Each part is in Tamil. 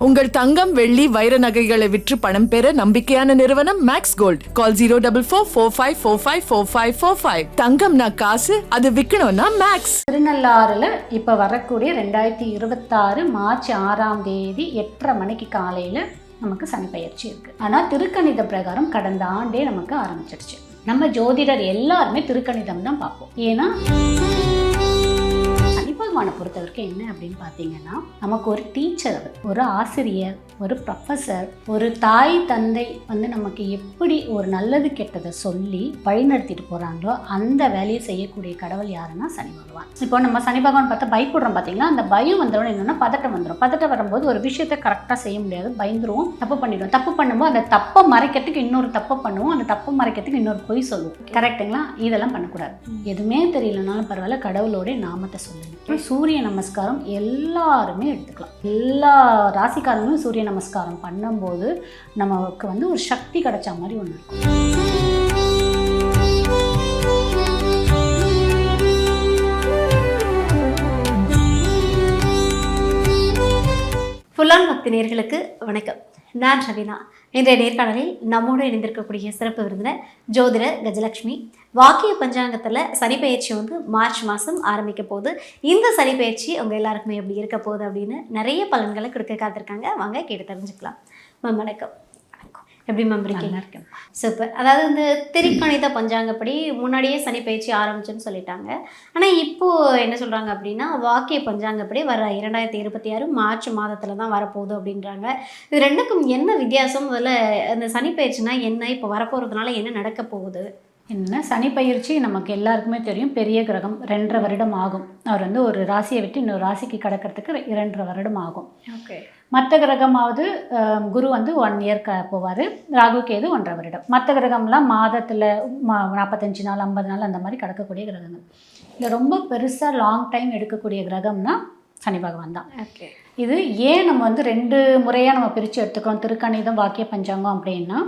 உங்கள் தங்கம் வெள்ளி வைர நகைகளை விற்று பணம் பெற நம்பிக்கையான நிறுவனம் மேக்ஸ் கோல்ட். கால் 04445454545. தங்கம்னா காசு, அது விற்கணும்னா மேக்ஸ். திருநள்ளாறுல இப்ப வரக்கூடிய 2026 மார்ச் 6ஆம் தேதி 8:30 மணிக்கு காலையில நமக்கு சனி பயிற்சி இருக்கு. ஆனா திருக்கணித பிரகாரம் கடந்த ஆண்டே நமக்கு ஆரம்பிச்சிடுச்சு. நம்ம ஜோதிடர் எல்லாருமே திருக்கணிதம் தான் பார்ப்போம். ஏன்னா சனிபகவானை பொறுத்தவரைக்கும் என்ன அப்படின்னு பார்த்தீங்கன்னா, நமக்கு ஒரு டீச்சர், ஒரு ஆசிரியர், ஒரு ப்ரொஃபஸர், ஒரு தாய் தந்தை நமக்கு எப்படி ஒரு நல்லது கெட்டதை சொல்லி வழிநடத்திட்டு போகிறாங்களோ அந்த வேலையை செய்யக்கூடிய கடவுள் யாருன்னா சனி பகவான். இப்போ நம்ம சனி பகவான் பார்த்தா பயப்படுறோம் பார்த்தீங்களா, அந்த பயம் வந்தோடனே என்னென்னா பதட்டம் வந்துடும். பதட்டம் வரும்போது ஒரு விஷயத்தை கரெக்டாக செய்ய முடியாது, பயந்துருவோம், தப்பு பண்ணிடுவோம். தப்பு பண்ணும்போது அந்த தப்பை மறைக்கிறதுக்கு இன்னொரு தப்பை பண்ணுவோம், அந்த தப்பை மறைக்கிறதுக்கு இன்னொரு பொய் சொல்லுவோம். கரெக்டுங்களா? இதெல்லாம் பண்ணக்கூடாது. எதுவுமே தெரியலனாலும் பரவாயில்ல, கடவுளோடைய நாமத்தை சொல்லுங்க. சூரிய நமஸ்காரம் எல்லாருமே எடுத்துக்கலாம். எல்லா ராசிக்காரங்களும் சூரிய நமஸ்காரம் பண்ணும்போது நமக்கு ஒரு சக்தி கிடைச்ச மாதிரி ஒன்று இருக்கும். புலான் பக்தி நேயர்களுக்கு வணக்கம். நான் ரவீனா. இன்றைய நேர்காணலில் நம்மோடு இணைந்திருக்கக்கூடிய சிறப்பு விருந்தினர் ஜோதிடர் கஜலட்சுமி. வாக்கிய பஞ்சாங்கத்தில் சனிப்பெயர்ச்சி மார்ச் மாதம் ஆரம்பிக்க போகுது. இந்த சனிப்பெயர்ச்சி உங்கள் எல்லாருக்குமே எப்படி இருக்க போகுது அப்படின்னு நிறைய பலன்களை கொடுக்க காத்திருக்காங்க. வாங்க கேட்டு தெரிஞ்சுக்கலாம். மேம் வணக்கம். எப்படி மேம் இருக்கீங்க? இருக்கேன். சூப்பர். அதாவது இந்த திருக்கணித பஞ்சாங்கப்படி முன்னாடியே சனிப்பெயர்ச்சி ஆரம்பிச்சுன்னு சொல்லிட்டாங்க. ஆனால் இப்போது என்ன சொல்கிறாங்க அப்படின்னா, வாக்கிய பஞ்சாங்கப்படி வர 2026 மார்ச் மாதத்தில் தான் வரப்போகுது அப்படின்றாங்க. இது ரெண்டுக்கும் என்ன வித்தியாசம்? அதில் அந்த சனிப்பெயர்ச்சினா என்ன, இப்போ வரப்போகிறதுனால என்ன நடக்க போகுது? என்ன, சனி பயிற்சி நமக்கு எல்லாருக்குமே தெரியும், பெரிய கிரகம். 2.5 வருடம் ஆகும். அவர் ஒரு ராசியை விட்டு இன்னொரு ராசிக்கு கடக்கிறதுக்கு 2.5 வருடம் ஆகும். ஓகே. மற்ற கிரகமாவது குரு 1 இயர் போவார், ராகு கேது 1.5 வருடம். மற்ற கிரகம்லாம் மாதத்தில் 45 நாள் 50 நாள் அந்த மாதிரி கடக்கக்கூடிய கிரகங்கள். இதில் ரொம்ப பெருசாக லாங் டைம் எடுக்கக்கூடிய கிரகம்னா சனி பகவான் தான். ஓகே. இது ஏன் நம்ம 2 முறையாக நம்ம பிரித்து எடுத்துக்கிறோம், திருக்கணிதம் வாக்கிய பஞ்சாங்கம் அப்படின்னா,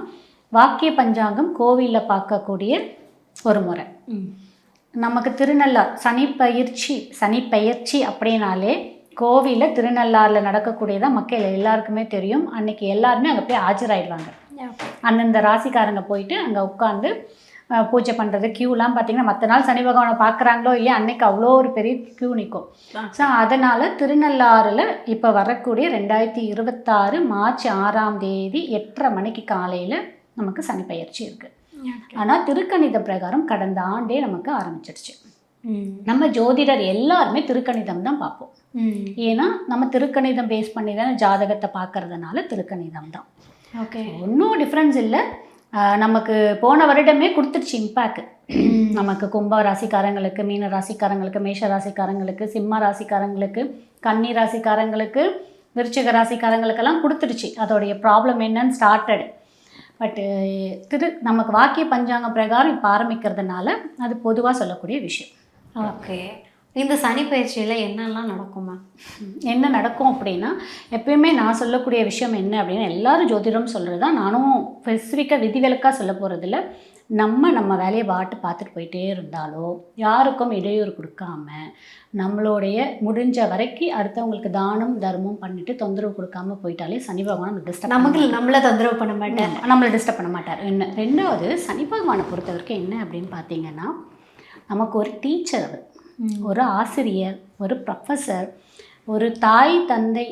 வாக்கிய பஞ்சாங்கம் கோவிலில் பார்க்கக்கூடிய ஒரு முறை. நமக்கு திருநள்ளார் சனி பயிற்சி அப்படின்னாலே கோவிலில் திருநள்ளாறில் நடக்கக்கூடியதான் மக்கள் எல்லாருக்குமே தெரியும். அன்றைக்கி எல்லாருமே அங்கே போய் ஆஜராயிடுவாங்க. அந்தந்த ராசிக்காரங்க போயிட்டு அங்கே உட்காந்து பூஜை பண்ணுறது, க்யூலாம் பார்த்திங்கன்னா மற்ற நாள் சனி பகவானை பார்க்குறாங்களோ இல்லையா, அன்றைக்கி அவ்வளோ ஒரு பெரிய க்யூ நிற்கும். ஸோ அதனால் திருநள்ளாறில் இப்போ வரக்கூடிய 2026 மார்ச் 6ஆம் தேதி 8:30 மணிக்கு காலையில் நமக்கு சனி பயிற்சி இருக்குது. ஆனால் திருக்கணித பிரகாரம் கடந்த ஆண்டே நமக்கு ஆரம்பிச்சிடுச்சு. நம்ம ஜோதிடர் எல்லாருமே திருக்கணிதம் தான் பார்ப்போம். ஏன்னா நம்ம திருக்கணிதம் பேஸ் பண்ணி தானே ஜாதகத்தை பார்க்கறதுனால திருக்கணிதம் தான். ஓகே. ஒன்றும் டிஃப்ரென்ஸ் இல்லை. நமக்கு போன வருடமே கொடுத்துருச்சு இம்பேக்ட். நமக்கு கும்ப ராசிக்காரங்களுக்கு, மீன ராசிக்காரங்களுக்கு, மேஷ ராசிக்காரங்களுக்கு, சிம்ம ராசிக்காரங்களுக்கு, கன்னி ராசிக்காரங்களுக்கு, விருச்சிக ராசிக்காரங்களுக்கெல்லாம் கொடுத்துருச்சு. அதோடைய ப்ராப்ளம் என்னன்னு ஸ்டார்டடு. பட்டு நமக்கு வாக்கிய பஞ்சாங்க பிரகாரம் இப்போ ஆரம்பிக்கிறதுனால அது பொதுவாக சொல்லக்கூடிய விஷயம். ஓகே. இந்த சனி பயிற்சியில் என்னெல்லாம் நடக்குமா? என்ன நடக்கும் அப்படின்னா, எப்பயுமே நான் சொல்லக்கூடிய விஷயம் என்ன அப்படின்னா, எல்லாரும் ஜோதிடம் சொல்கிறது தான். நானும் ஸ்பெசிஃபிக்காக விதிவிலக்காக சொல்ல போகிறதில்ல. நம்ம வேலையை பார்த்துட்டு போயிட்டே இருந்தாலோ, யாருக்கும் இடையூறு கொடுக்காம, நம்மளுடைய முடிஞ்ச வரைக்கும் அடுத்தவங்களுக்கு தானம் தர்மம் பண்ணிட்டு தொந்தரவு கொடுக்காம போயிட்டாலே சனி பகவான் நம்மளை தொந்தரவு பண்ண மாட்டார், நம்மளை டிஸ்டர்ப் பண்ண மாட்டார். என்ன, ரெண்டாவது சனி பகவானை பொறுத்த வரைக்கும் என்ன அப்படின்னு பார்த்தீங்கன்னா, நமக்கு ஒரு டீச்சர், ஒரு ஆசிரியர், ஒரு ப்ரொஃபஸர், ஒரு தாய் தந்தை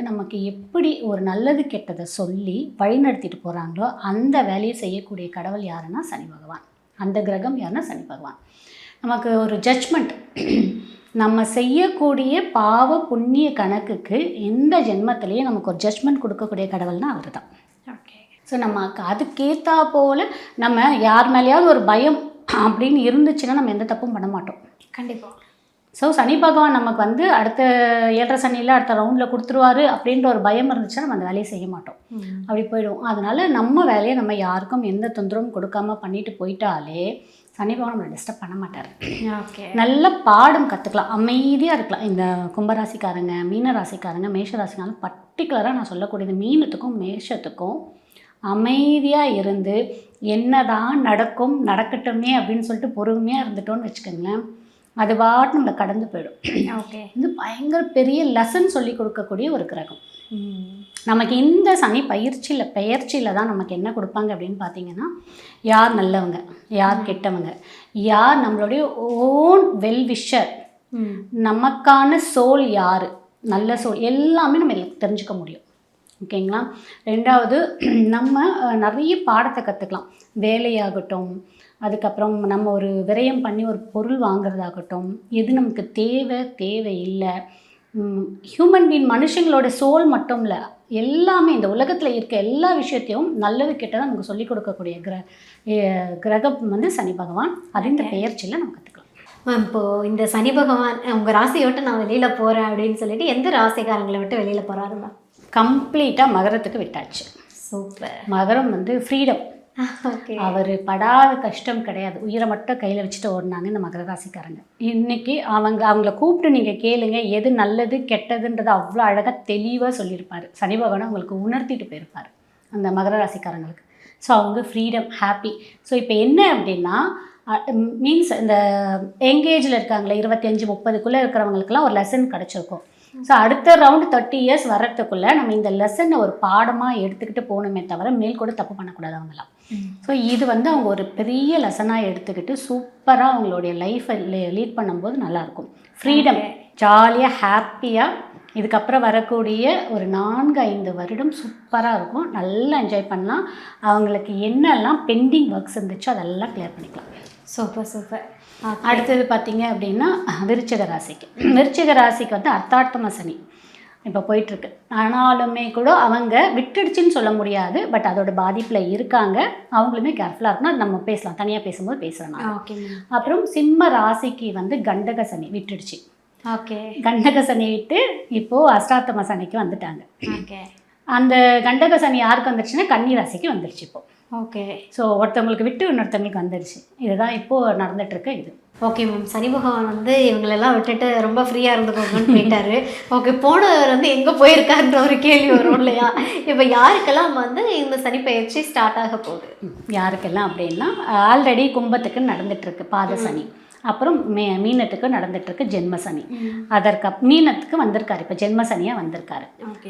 நமக்கு எப்படி ஒரு நல்லது கெட்டதை சொல்லி வழிநடத்திட்டு போகிறாங்களோ அந்த வேலையை செய்யக்கூடிய கடவுள் யாருன்னா சனி பகவான். அந்த கிரகம் யாருன்னா சனி பகவான். நமக்கு ஒரு ஜட்ஜ்மெண்ட், நம்ம செய்யக்கூடிய பாவ புண்ணிய கணக்குக்கு எந்த ஜென்மத்திலேயே நமக்கு ஒரு ஜட்ஜ்மெண்ட் கொடுக்கக்கூடிய கடவுள்னா அவர் தான். ஓகே. ஸோ நமக்கு அதுக்கேற்றா போல் நம்ம யார் மேலேயாவது ஒரு பயம் அப்படின்னு இருந்துச்சுன்னா நம்ம எந்த தப்பும் பண்ண மாட்டோம். கண்டிப்பாக. ஸோ சனி பகவான் நமக்கு அடுத்த 7.5 சனியில் அடுத்த ரவுண்டில் கொடுத்துருவாரு அப்படின்ற ஒரு பயம் இருந்துச்சுன்னா நம்ம அந்த வேலையை செய்ய மாட்டோம், அப்படி போயிடுவோம். அதனால் நம்ம வேலையை நம்ம யாருக்கும் எந்த தொந்தரவும் கொடுக்காம பண்ணிட்டு போயிட்டாலே சனி பகவான் நம்மளை டிஸ்டர்ப் பண்ண மாட்டார். ஓகே. நல்ல பாடம் கற்றுக்கலாம், அமைதியாக இருக்கலாம். இந்த கும்பராசிக்காரங்க, மீன ராசிக்காரங்க, மேஷ ராசிக்காரங்க, பர்டிகுலராக நான் சொல்லக்கூடியது மீனத்துக்கும் மேஷத்துக்கும் அமைதியாக இருந்து என்னதான் நடக்கட்டுமே அப்படின்னு சொல்லிட்டு பொறுமையாக இருந்துட்டோன்னு வச்சுக்கோங்களேன், அது பாட்டு நம்மளை கடந்து போயிடும். ஓகே. இது பயங்கர பெரிய லெசன் சொல்லி கொடுக்கக்கூடிய ஒரு கிரகம். நமக்கு இந்த சனி பெயர்ச்சியில் தான் நமக்கு என்ன கொடுப்பாங்க அப்படின்னு பார்த்தீங்கன்னா, யார் நல்லவங்க, யார் கெட்டவங்க, யார் நம்மளுடைய ஓன் வெல்விஷர், நமக்கான சோல் யார், நல்ல சோல் எல்லாமே நம்ம தெரிஞ்சுக்க முடியும். ஓகேங்களா? ரெண்டாவது, நம்ம நிறைய பாடத்தை கற்றுக்கலாம். வேலையாகட்டும், அதுக்கப்புறம் நம்ம ஒரு விரயம் பண்ணி ஒரு பொருள் வாங்குறதாகட்டும், எது நமக்கு தேவை இல்லை, ஹியூமன் பீன் மனுஷங்களோட சோல் மட்டும் இல்லை, எல்லாமே இந்த உலகத்தில் இருக்க எல்லா விஷயத்தையும் நல்லது கெட்டதாக நமக்கு சொல்லிக் கொடுக்கக்கூடிய கிரகம் வந்து சனி பகவான். அது இந்த பெயர்ச்சியில் நம்ம கற்றுக்கலாம். மேம், இப்போது இந்த சனி பகவான் உங்கள் ராசியை விட்டு நான் வெளியில் போகிறேன் அப்படின்னு சொல்லிட்டு எந்த ராசிக்காரங்களை விட்டு வெளியில் போகிறாரு மேம்? கம்ப்ளீட்டாக மகரத்துக்கு விட்டாச்சு. சூப்பர். மகரம் வந்து ஃப்ரீடம். ஓகே. அவர் படாத கஷ்டம் கிடையாது. உயிரை மட்டும் கையில் வச்சுட்டு ஓடினாங்க இந்த மகர ராசிக்காரங்க. இன்றைக்கி அவங்கள கூப்பிட்டு நீங்கள் கேளுங்க, எது நல்லது கெட்டதுன்றது அவ்வளோ அழகாக தெளிவாக சொல்லியிருப்பார். சனி பகவான் அவங்களுக்கு உணர்த்திட்டு போயிருப்பார் அந்த மகர ராசிக்காரங்களுக்கு. ஸோ அவங்க ஃப்ரீடம், ஹாப்பி. ஸோ இப்போ என்ன அப்படின்னா, மீன்ஸ் இந்த எங்கேஜில் இருக்காங்களே 25-30க்குள்ளே இருக்கிறவங்களுக்குலாம் ஒரு லெசன் கிடச்சிருக்கும். ஸோ அடுத்த ரவுண்டு 30 இயர்ஸ் வர்றதுக்குள்ளே நம்ம இந்த லெசனை ஒரு பாடமாக எடுத்துக்கிட்டு போகணுமே தவிர மேல் கூட தப்பு பண்ணக்கூடாது அவங்களாம். ஸோ இது வந்து அவங்க ஒரு பெரிய லெசனாக எடுத்துக்கிட்டு சூப்பராக அவங்களுடைய லைஃப்பை லீட் பண்ணும்போது நல்லாயிருக்கும். ஃப்ரீடம், ஜாலியாக, ஹாப்பியாக இதுக்கப்புறம் வரக்கூடிய ஒரு 4-5 வருடம் சூப்பராக இருக்கும். நல்லா என்ஜாய் பண்ணலாம். அவங்களுக்கு என்னெல்லாம் பெண்டிங் ஒர்க்ஸ் இருந்துச்சோ அதெல்லாம் கிளியர் பண்ணிக்கலாம். Super super. அடுத்தது பார்த்திங்க அப்படின்னா விருச்சிக ராசிக்கு வந்து அர்த்தாட்டம சனி இப்போ போயிட்டுருக்கு. ஆனாலுமே கூட அவங்க விட்டுடுச்சின்னு சொல்ல முடியாது, பட் அதோட பாதிப்பில் இருக்காங்க. அவங்களுமே கேர்ஃபுல்லாக இருக்கணும். அது நம்ம பேசலாம், தனியாக பேசும்போது பேசுகிறோம். ஓகே. அப்புறம் சிம்ம ராசிக்கு வந்து கண்டக சனி விட்டுடுச்சு. ஓகே. கண்டக சனி விட்டு இப்போது அஷ்டாத்தம சனிக்கு வந்துட்டாங்க. ஓகே. அந்த கண்டக சனி யாருக்கு வந்துடுச்சுன்னா கன்னி ராசிக்கு வந்துடுச்சு இப்போது. ஓகே. ஸோ ஒருத்தவங்களுக்கு விட்டு இன்னொருத்தவங்களுக்கு வந்துடுச்சு. இதுதான் இப்போது நடந்துகிட்ருக்கு. இது ஓகே மேம். சனி பகவான் வந்து இவங்களெல்லாம் விட்டுட்டு ரொம்ப ஃப்ரீயாக இருந்துக்கோங்கன்னு போயிட்டாரு. ஓகே, போனவர் வந்து எங்கே போயிருக்காருன்ற ஒரு கேள்வி வரும் இல்லையா? இப்போ யாருக்கெல்லாம் வந்து இந்த சனி பயிற்சி ஸ்டார்ட் ஆக போகுது? யாருக்கெல்லாம் அப்படின்னா, ஆல்ரெடி கும்பத்துக்கு நடந்துகிட்ருக்கு பாத சனி, அப்புறம் மீனத்துக்கு நடந்துகிட்ருக்கு ஜென்ம சனி, மீனத்துக்கு வந்திருக்காரு, இப்போ ஜென்ம சனியாக வந்திருக்காரு.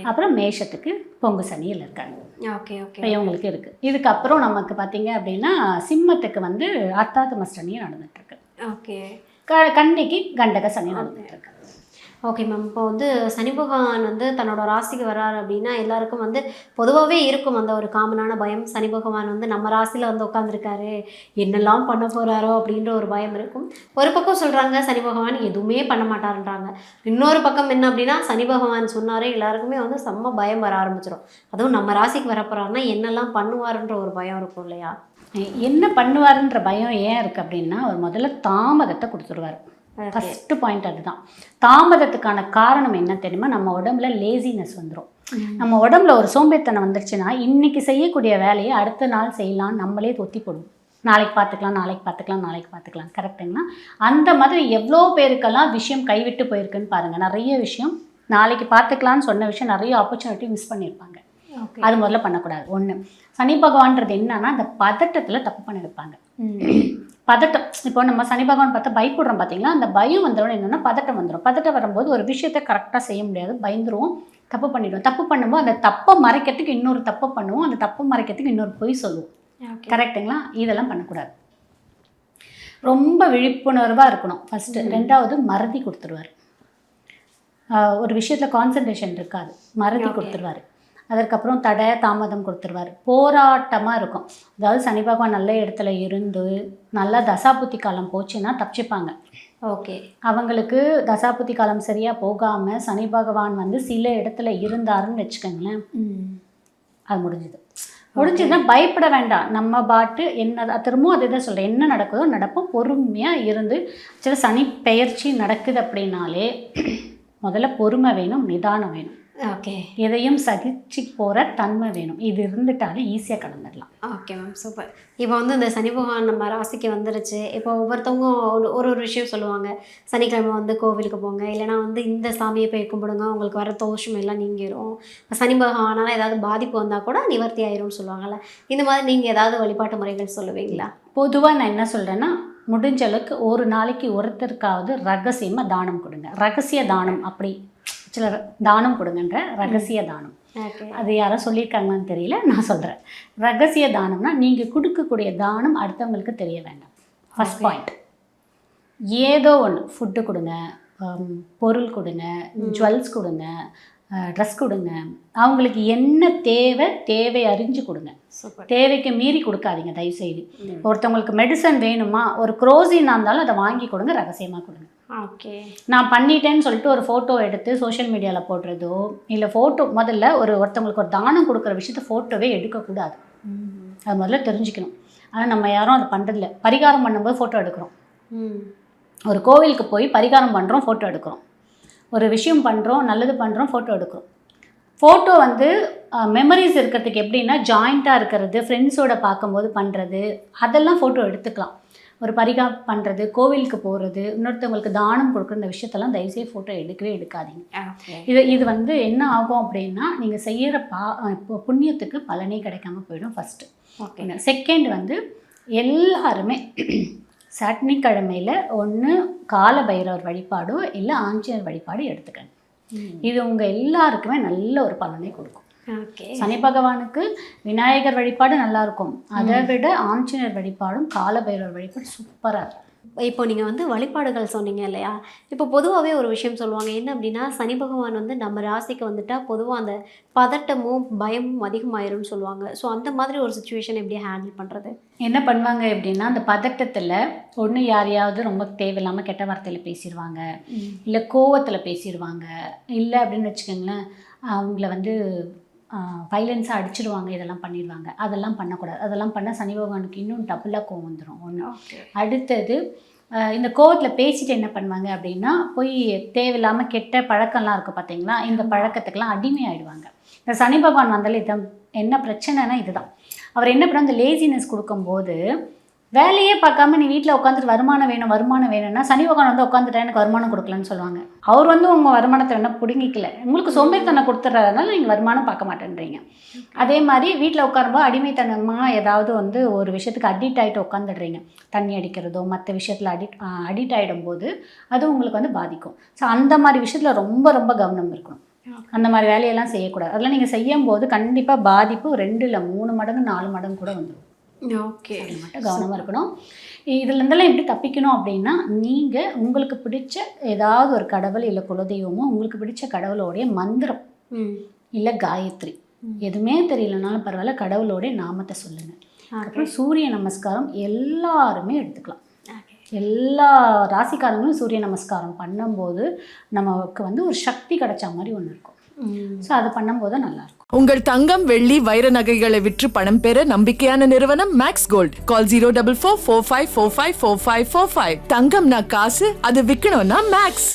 அப்புறம் மேஷத்துக்கு பொங்கு சனியில் இருக்காங்க. Okay okay. இப்போ இவங்களுக்கு இருக்குது. இதுக்கப்புறம் நமக்கு பார்த்தீங்க அப்படின்னா சிம்மத்துக்கு வந்து அர்த்தாத்தம சனியும் நடந்துகிட்ருக்கு. ஓகே. கன்னிக்கு கண்டக சனி நடந்துகிட்ருக்கு. Okay ma'am. இப்போ வந்து சனி பகவான் வந்து தன்னோட ராசிக்கு வர்றாரு அப்படின்னா எல்லாருக்கும் வந்து பொதுவாகவே இருக்கும் அந்த ஒரு காமனான பயம். சனி பகவான் வந்து நம்ம ராசியில் வந்து உட்காந்துருக்காரு, என்னெல்லாம் பண்ண போகிறாரோ அப்படின்ற ஒரு பயம் இருக்கும். ஒரு பக்கம் சொல்கிறாங்க சனி பகவான் எதுவுமே பண்ண மாட்டாருன்றாங்க. இன்னொரு பக்கம் என்ன அப்படின்னா, சனி பகவான் சொன்னாரே எல்லாருக்குமே வந்து செம்ம பயம் வர ஆரம்பிச்சிடும். அதுவும் நம்ம ராசிக்கு வர போகிறாருன்னா என்னெல்லாம் பண்ணுவாருன்ற ஒரு பயம் இருக்கும் இல்லையா? என்ன பண்ணுவாருன்ற பயம் ஏன் இருக்குது அப்படின்னா, அவர் முதல்ல தாமதத்தை கொடுத்துருவார். ஃபஸ்ட்டு பாயிண்ட் அதுதான். தாமதத்துக்கான காரணம் என்ன தெரியுமா? நம்ம உடம்புல லேசினஸ் வந்துடும். நம்ம உடம்புல ஒரு சோம்பேறித்தனம் வந்துருச்சுன்னா இன்றைக்கி செய்யக்கூடிய வேலையை அடுத்த நாள் செய்யலாம், நம்மளே தொத்தி போடுவோம். நாளைக்கு பார்த்துக்கலாம். கரெக்டுங்களா? அந்த மாதிரி எவ்வளோ பேருக்கெல்லாம் விஷயம் கைவிட்டு போயிருக்குன்னு பாருங்கள். நிறைய விஷயம் நாளைக்கு பார்த்துக்கலான்னு சொன்ன விஷயம் நிறைய ஆப்பர்ச்சுனிட்டி மிஸ் பண்ணியிருப்பாங்க. அது முதல்ல பண்ணக்கூடாது. ஒன்று, சனி பகவான்றது என்னன்னா அந்த பதட்டத்தில் தப்பு பண்ணி வைப்பாங்க. பதட்டம், இப்போ நம்ம சனி பகவான் பார்த்தா பயப்படுறோம் பார்த்தீங்களா, அந்த பயம் வந்துடும். என்னென்னா பதட்டம் வந்துடும். பதட்டம் வரும்போது ஒரு விஷயத்தை கரெக்டாக செய்ய முடியாது, பயந்துருவோம், தப்பு பண்ணிவிடுவோம். தப்பு பண்ணும்போது அந்த தப்பை மறைக்கிறதுக்கு இன்னொரு தப்பை பண்ணுவோம், அந்த தப்பை மறைக்கிறதுக்கு இன்னொரு பொய் சொல்லுவோம். கரெக்டுங்களா? இதெல்லாம் பண்ணக்கூடாது. ரொம்ப விழிப்புணர்வாக இருக்கணும் ஃபஸ்ட்டு. ரெண்டாவது, மறதி கொடுத்துருவார். ஒரு விஷயத்தில் கான்சன்ட்ரேஷன் இருக்காது, மறதி கொடுத்துருவார். அதற்கப்புறம் தடை தாமதம் கொடுத்துருவார். போராட்டமாக இருக்கும். அதாவது சனி பகவான் நல்ல இடத்துல இருந்து நல்லா தசாபுத்தி காலம் போச்சுன்னா தப்பிச்சுப்பாங்க. ஓகே. அவங்களுக்கு தசாபுத்தி காலம் சரியாக போகாமல் சனி பகவான் வந்து சில இடத்துல இருந்தாருன்னு வச்சுக்கோங்களேன், அது முடிஞ்சதுன்னா பயப்பட வேண்டாம். நம்ம பாட்டு என்ன திரும்பவும் அதை தான் சொல்கிறேன், என்ன நடக்குதோ நடப்போம், பொறுமையாக இருந்து. சில சனி பெயர்ச்சி நடக்குது அப்படின்னாலே முதல்ல பொறுமை வேணும், நிதானம் வேணும். ஓகே. எதையும் சகிச்சு போகிற தன்மை வேணும். இது இருந்துட்டாலே ஈஸியாக கடந்துடலாம். Okay ma'am, super. இப்போ வந்து இந்த சனி பகவான் நம்ம ராசிக்கு வந்துருச்சு. இப்போ ஒவ்வொருத்தவங்க ஒரு விஷயம் சொல்லுவாங்க. சனிக்கிழமை வந்து கோவிலுக்கு போங்க, இல்லைனா வந்து இந்த சாமியை போய் கும்பிடுங்க, உங்களுக்கு வர தோஷம் எல்லாம் நீங்கிடும். சனி பகவானால் ஏதாவது பாதிப்பு வந்தால் கூட நிவர்த்தி ஆயிரும்னு சொல்லுவாங்கள்ல. இந்த மாதிரி நீங்கள் ஏதாவது வழிபாட்டு முறைகள் சொல்லுவீங்களா? பொதுவாக நான் என்ன சொல்கிறேன்னா, முடிஞ்ச அளவுக்கு ஒரு நாளைக்கு ஒருத்தருக்காவது ரகசியமாக தானம் கொடுங்க. ரகசிய தானம் அப்படி சிலர் தானம் கொடுங்கன்ற ரகசிய தானம். ஓகே. அது யாரோ சொல்லியிருக்காங்கன்னு தெரியல, நான் சொல்கிறேன். ரகசிய தானம்னா நீங்கள் கொடுக்கக்கூடிய தானம் அடுத்தவங்களுக்கு தெரிய வேண்டாம். First point. ஏதோ ஒன்று ஃபுட்டு கொடுங்க, பொருள் கொடுங்க, ஜுவல்ஸ் கொடுங்க, ட்ரெஸ் கொடுங்க. அவங்களுக்கு என்ன தேவை அறிஞ்சு கொடுங்க. சூப்பர். தேவைக்கு மீறி கொடுக்காதீங்க தயவுசெய்து. ஒருத்தவங்களுக்கு மெடிசன் வேணுமா, ஒரு குரோசினா இருந்தாலும் அதை வாங்கி கொடுங்க, ரகசியமாக கொடுங்க. ஓகே. நான் பண்ணிட்டேன்னு சொல்லிட்டு ஒரு ஃபோட்டோ எடுத்து சோஷியல் மீடியாவில் போடுறதோ இல்லை முதல்ல ஒருத்தவங்களுக்கு ஒரு தானம் கொடுக்குற விஷயத்த ஃபோட்டோவே எடுக்கக்கூடாது. அது முதல்ல தெரிஞ்சுக்கணும். ஆனால் நம்ம யாரும் அதை பண்ணுறதில்ல. பரிகாரம் பண்ணும்போது ஃபோட்டோ எடுக்கிறோம். ஒரு கோவிலுக்கு போய் பரிகாரம் பண்ணுறோம், ஃபோட்டோ எடுக்கிறோம். ஒரு விஷயம் பண்ணுறோம், நல்லது பண்ணுறோம், ஃபோட்டோ எடுக்கிறோம். ஃபோட்டோ மெமரிஸ் இருக்கிறதுக்கு எப்படின்னா ஜாயிண்ட்டாக இருக்கிறது, ஃப்ரெண்ட்ஸோடு பார்க்கும்போது பண்ணுறது, அதெல்லாம் ஃபோட்டோ எடுத்துக்கலாம். ஒரு பரிகாரம் பண்ணுறது, கோவிலுக்கு போகிறது, இன்னொருத்தவங்களுக்கு தானம் கொடுக்குற இந்த விஷயத்தெல்லாம் தயவுசெய்து ஃபோட்டோ எடுக்காதீங்க. இது என்ன ஆகும் அப்படின்னா நீங்கள் செய்கிற புண்ணியத்துக்கு பலனே கிடைக்காம போயிடும் ஃபஸ்ட்டு. ஓகே. செகண்ட் எல்லாருமே சனிக்கிழமையில் ஒன்று கால பைரவர் வழிபாடோ இல்லை ஆஞ்சநேயர் வழிபாடு எடுத்துக்கணும். இது உங்கள் எல்லாருக்குமே நல்ல ஒரு பலனை கொடுக்கும். ஓகே. சனி பகவானுக்கு விநாயகர் வழிபாடு நல்லாயிருக்கும், அதை விட ஆஞ்சநேயர் வழிபாடும் கால பைரவர் வழிபாடு சூப்பராக இருக்கும். இப்போ நீங்கள் வழிபாடுகள் சொன்னீங்க இல்லையா? இப்போ பொதுவாகவே ஒரு விஷயம் சொல்லுவாங்க, என்ன அப்படின்னா சனி பகவான் நம்ம ராசிக்கு வந்துட்டால் பொதுவாக அந்த பதட்டமும் பயமும் அதிகமாயிரும்னு சொல்லுவாங்க. ஸோ அந்த மாதிரி ஒரு சுச்சுவேஷன் எப்படி ஹேண்டில் பண்ணுறது? என்ன பண்ணுவாங்க அப்படின்னா, அந்த பதட்டத்தில் ஒன்று யாரையாவது ரொம்ப தேவையில்லாமல் கெட்ட வார்த்தையில் பேசிடுவாங்க, இல்லை கோவத்தில் பேசிடுவாங்க, இல்லை அப்படின்னு வச்சுக்கோங்களேன் அவங்கள வைலன்ஸாக அடிச்சிடுவாங்க, இதெல்லாம் பண்ணிடுவாங்க. அதெல்லாம் பண்ணக்கூடாது. அதெல்லாம் பண்ணால் சனி பகவானுக்கு இன்னும் டபுளாக கோவம் வந்துடும் ஒன்று. அடுத்தது இந்த கோவத்தில் பேசிட்டு என்ன பண்ணுவாங்க அப்படின்னா, போய் தேவையில்லாமல் கெட்ட பழக்கம்லாம் இருக்குது பார்த்தீங்களா, இந்த பழக்கத்துக்கெல்லாம் அடிமையாயிடுவாங்க. இந்த சனி பகவான் வந்தாலே இதான் என்ன பிரச்சனைனா இதுதான். அவர் என்ன பண்ண, அந்த லேசினஸ் கொடுக்கும்போது வேலையே பார்க்காம நீ வீட்டில் உட்காந்துட்டு வருமானம் வேணும்னா சனி பகவான் உட்காந்துட்டா எனக்கு வருமானம் கொடுக்கலன்னு சொல்லுவாங்க. அவர் உங்கள் வருமானத்தை வேணால் பிடுங்கிக்கல, உங்களுக்கு சோம்பேறித்தனம் கொடுத்துட்றதுனால நீங்கள் வருமானம் பார்க்க மாட்டேன்றீங்க. அதே மாதிரி வீட்டில் உட்காரும்போது அடிமைத்தனமாக ஏதாவது ஒரு விஷயத்துக்கு அடிக்ட் ஆகிட்டு உட்காந்துடுறீங்க. தண்ணி அடிக்கிறதோ மற்ற விஷயத்தில் அடிக்ட் ஆகிடும்போது அது உங்களுக்கு பாதிக்கும். ஸோ அந்த மாதிரி விஷயத்தில் ரொம்ப ரொம்ப கவனம் இருக்கணும். அந்த மாதிரி வேலையெல்லாம் செய்யக்கூடாது. அதெல்லாம் நீங்கள் செய்யும்போது கண்டிப்பாக பாதிப்பு 2 இல்லை 3 மடங்கு 4 மடங்கு கூட வந்துடும். ஓகே. மட்டும் கவனமாக இருக்கணும். இதுலேருந்தெல்லாம் எப்படி தப்பிக்கணும் அப்படின்னா, நீங்கள் உங்களுக்கு பிடிச்ச ஏதாவது ஒரு கடவுள் இல்லை குலதெய்வமோ உங்களுக்கு பிடிச்ச கடவுளோடைய மந்திரம் இல்லை காயத்ரி எதுவுமே தெரியலனாலும் பரவாயில்ல, கடவுளோடைய நாமத்தை சொல்லுங்கள். அப்புறம் சூரிய நமஸ்காரம் எல்லாருமே எடுத்துக்கலாம். எல்லா ராசிக்காரங்களும் சூரிய நமஸ்காரம் பண்ணும்போது நமக்கு ஒரு சக்தி கிடைச்ச மாதிரி ஒன்று இருக்கும். ஸோ அது பண்ணும்போது நல்லாயிருக்கும். உங்கள் தங்கம், வெள்ளி, வைர நகைகளை விற்று பணம் பெற நம்பிக்கையான நிறுவனம் மேக்ஸ் கோல்ட். கால் 04445454545. தங்கம்னா காசு, அது விற்கணும்னா மேக்ஸ்.